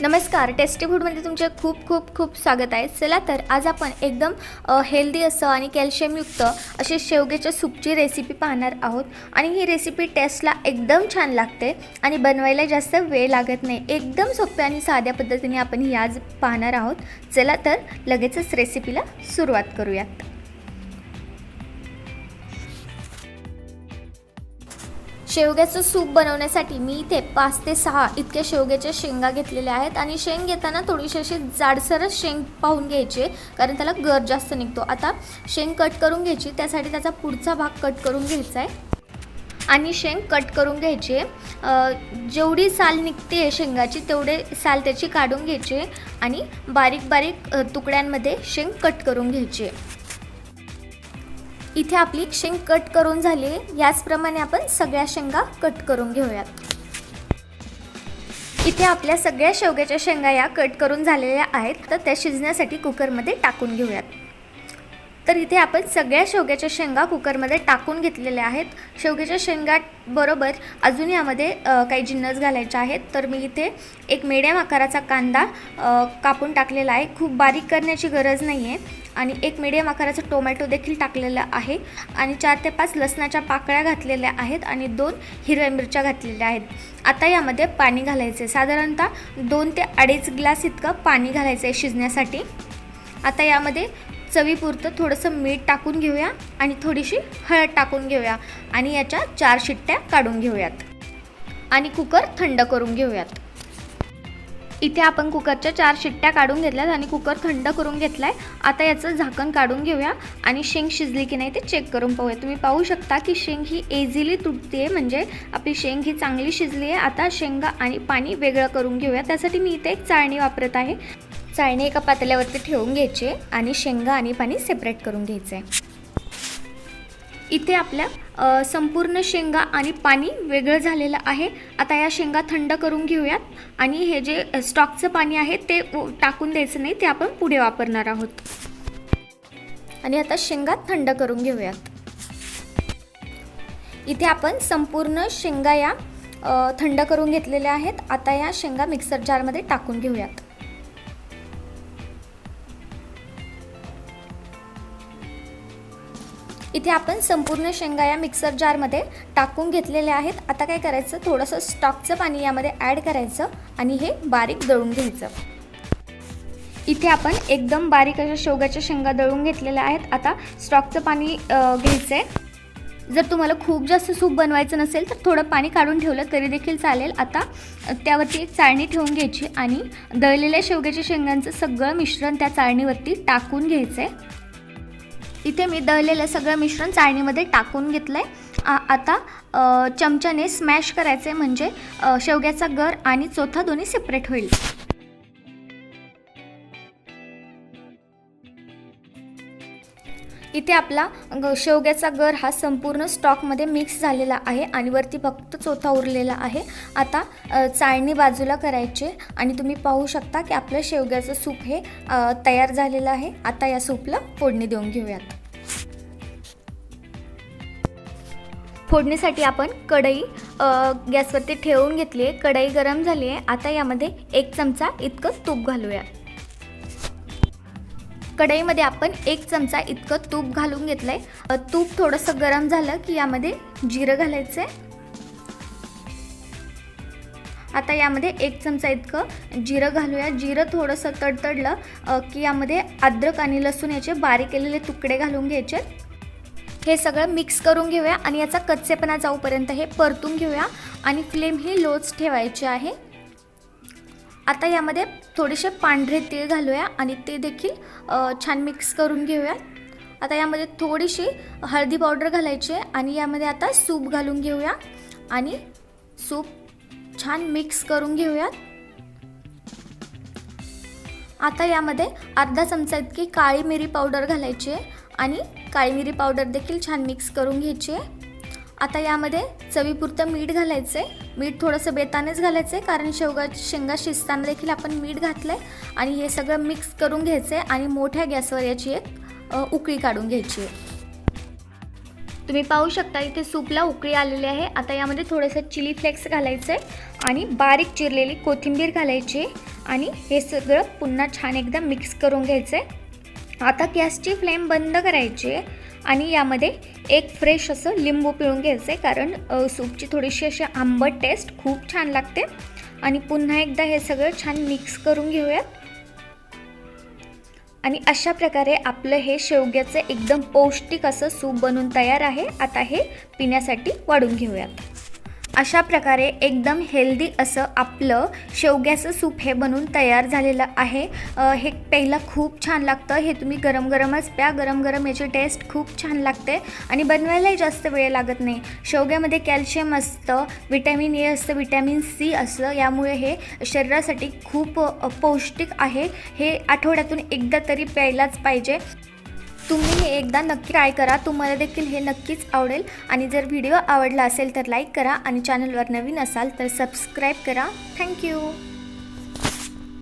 नमस्कार, टेस्टी फूडमध्ये तुमचे खूप खूप खूप स्वागत आहे. चला तर आज आपण एकदम हेल्दी असं आणि कॅल्शियमयुक्त अशी शेवग्याच्या सूपची रेसिपी पाहणार आहोत. आणि ही रेसिपी टेस्टला एकदम छान लागते आणि बनवायला जास्त वेळ लागत नाही. एकदम सोप्या आणि साध्या पद्धतीने आपण ही आज पाहणार आहोत. चला तर लगेचच रेसिपीला सुरुवात करूयात. शेवग्याचं सूप बनवण्यासाठी मी इथे 5 ते 6 इतके शेवग्याच्या शेंगा घेतलेल्या आहेत. आणि शेंग घेताना थोडीशी अशी जाडसरच शेंग पाहून घ्यायची, कारण त्याला गर जास्त निघतो. आता शेंग कट करून घ्यायची, त्यासाठी त्याचा पुढचा भाग कट करून घ्यायचा आहे आणि शेंग कट करून घ्यायची. जेवढी साल निघते शेंगाची तेवढे साल त्याची काढून घ्यायचे आणि बारीक बारीक तुकड्यांमध्ये शेंग कट करून घ्यायची. इथे आपली शेंग कट करून झाली. याचप्रमाणे आपण सगळ्या शेंगा कट करून घेऊयात. इथे आपल्या सगळ्या शेवग्याच्या शेंगा या कट करून झालेल्या आहेत, तर त्या शिजण्यासाठी कुकरमध्ये टाकून घेऊयात. तर इथे आपण सगळ्या शेवग्याच्या शेंगा कुकरमध्ये टाकून घेतलेल्या आहेत. शेवग्याच्या शेंगाबरोबर अजून यामध्ये काही जिन्नस घालायचे आहेत. तर मी इथे एक मीडियम आकाराचा कांदा कापून टाकलेला आहे. खूप बारीक करण्याची गरज नाही आहे. आणि एक मीडियम आकाराचा टोमॅटो देखील टाकलेला आहे. आणि 4 ते 5 लसणाच्या पाकळ्या घातलेल्या आहेत आणि 2 हिरव्या मिरच्या घातलेल्या आहेत. आता यामध्ये पाणी घालायचे. साधारणतः 2 ते 2.5 ग्लास इतकं पाणी घालायचं आहे शिजण्यासाठी. आता यामध्ये चवीपुरतं थोडंसं मीठ टाकून घेऊया आणि थोडीशी हळद टाकून घेऊया आणि याच्या 4 शिट्ट्या काढून घेऊयात आणि कुकर थंड करून घेऊयात. इथे आपण कुकरच्या 4 शिट्ट्या काढून घेतल्यात आणि कुकर थंड करून घेतलाय. आता याचं झाकण काढून घेऊया आणि शेंग शिजली की नाही ते चेक करून पाहूया. तुम्ही पाहू शकता की शेंग ही इझिली तुटते, म्हणजे आपली शेंग ही चांगली शिजली आहे. आता शेंगा आणि पाणी वेगळं करून घेऊया. त्यासाठी मी इथे एक चाळणी वापरत आहे. चाळणी एका पातेल्यावरती ठेवून घ्यायची आणि शेंगा आणि पाणी सेपरेट करून घ्यायचं आहे. इथे आपल्या संपूर्ण शेंगा आणि पाणी वेगळं झालेलं आहे. आता या शेंगा थंड करून घेऊयात आणि हे जे स्टॉकचं पाणी आहे ते टाकून द्यायचं नाही, ते आपण पुढे वापरणार आहोत. आणि आता शेंगा थंड करून घेऊयात. इथे आपण संपूर्ण शेंगा या थंड करून घेतलेल्या आहेत. आता या शेंगा मिक्सर जारमध्ये टाकून घेऊयात. इथे आपण संपूर्ण शेंगा या मिक्सर जारमध्ये टाकून घेतलेल्या आहेत. आता काय करायचं, थोडंसं स्टॉकचं पाणी यामध्ये ॲड करायचं आणि हे बारीक दळून घ्यायचं. इथे आपण एकदम बारीक अशा शेवग्याच्या शेंगा दळून घेतलेल्या आहेत. आता स्टॉकचं पाणी घ्यायचं आहे. जर तुम्हाला खूप जास्त सूप बनवायचं नसेल तर थोडं पाणी काढून ठेवलं तरी देखील चालेल. आता त्यावरती एक चाळणी ठेवून घ्यायची आणि दळलेल्या शेवग्याच्या शेंगांचं सगळं मिश्रण त्या चाळणीवरती टाकून घ्यायचं आहे. इथे मी दळलेलं सगळं मिश्रण चाळणीमध्ये टाकून घेतलं आहे. आता चमच्याने स्मॅश करायचे, म्हणजे शेवग्याचा गर आणि चोथा दोन्ही सेपरेट होईल. इथे आपला शेवग्याचा गर हा संपूर्ण स्टॉकमध्ये मिक्स झालेला आहे आणि वरती फक्त चोथा उरलेला आहे. आता चाळणी बाजूला करायचे आणि तुम्ही पाहू शकता की आपलं शेवग्याचं सूप हे तयार झालेलं आहे. आता या सूपला फोडणी देऊन घेऊयात. फोडणीसाठी आपण कढई गॅसवरती ठेवून घेतली आहे. कढई गरम झाली आहे. आता यामध्ये 1 चमचा इतकं तूप घालूया. कढईमध्ये आपण 1 चमचा इतकं तूप घालून घेतलं आहे. तूप थोडंसं गरम झालं की यामध्ये जिरं घालायचं आहे. आता यामध्ये 1 चमचा इतकं जिरं घालूया. जिरं थोडंसं तडतडलं की यामध्ये अद्रक आणि लसूण याचे बारीक केलेले तुकडे घालून घ्यायचे. हे सगळं मिक्स करून घेऊया आणि याचा कच्चेपणा जाऊपर्यंत हे परतून घेऊया आणि फ्लेम ही लोच ठेवायची आहे. आता यामध्ये थोडेसे पांढरे तीळ घालूया आणि ते देखील छान मिक्स करून घेऊया. आता यामध्ये थोडीशी हळदी पावडर घालायची आणि यामध्ये आता सूप घालून घेऊया आणि सूप छान मिक्स करून घेऊया. आता यामध्ये अर्धा चमचा इतकी काळी मिरी पावडर घालायची आहे आणि काळी मिरी पावडर देखील छान मिक्स करून घ्यायची आहे. आता यामध्ये चवीपुरतं मीठ घालायचं आहे. मीठ थोडंसं बेतानेच घालायचं आहे, कारण शेंगा शिजताना देखील आपण मीठ घातलं आहे. आणि हे सगळं मिक्स करून घ्यायचं आहे आणि मोठ्या गॅसवर याची एक उकळी काढून घ्यायची आहे. तुम्ही पाहू शकता इथे सूपला उकळी आलेली आहे। आता यामध्ये थोडंसं चिली फ्लेक्स घालायचं आहे आणि बारीक चिरलेली कोथिंबीर घालायची आणि हे सगळं पुन्हा छान एकदा मिक्स करून घ्यायचं आहे। आता गॅसची फ्लेम बंद करायची आहे आणि यामध्ये एक फ्रेश असं लिंबू पिळून घ्यायचं आहे, कारण सूपची थोडीशी अशी आंबट टेस्ट खूप छान लागते। आणि पुन्हा एकदा हे सगळं छान मिक्स करून घेऊयात आणि अशा प्रकारे आपलं हे शेवग्याचं एकदम पौष्टिक असं सूप बनून तयार आहे। आता हे पिण्यासाठी वाढून घेऊयात। अशा प्रकारे एकदम हेल्दी असं आपलं शेवग्याचं सूप हे बनून तयार झालेलं आहे। हे प्यायला खूप छान लागतं। हे तुम्ही गरम गरमच प्या, गरम गरम याची टेस्ट खूप छान लागते आणि बनवायलाही जास्त वेळ लागत नाही। शेवग्यामध्ये कॅल्शियम असतं, विटॅमिन ए असतं, विटॅमिन सी असतं, यामुळे हे शरीरासाठी खूप पौष्टिक आहे। हे आठवड्यातून एकदा तरी प्यायलाच पाहिजे। तुम्ही हे एकदा नक्की ट्राय करा, तुम्हाला देखील हे नक्कीच आवडेल। आणि जर व्हिडिओ आवडला असेल तर लाईक करा आणि चॅनलवर नवीन असाल तर सबस्क्राईब करा। थँक्यू।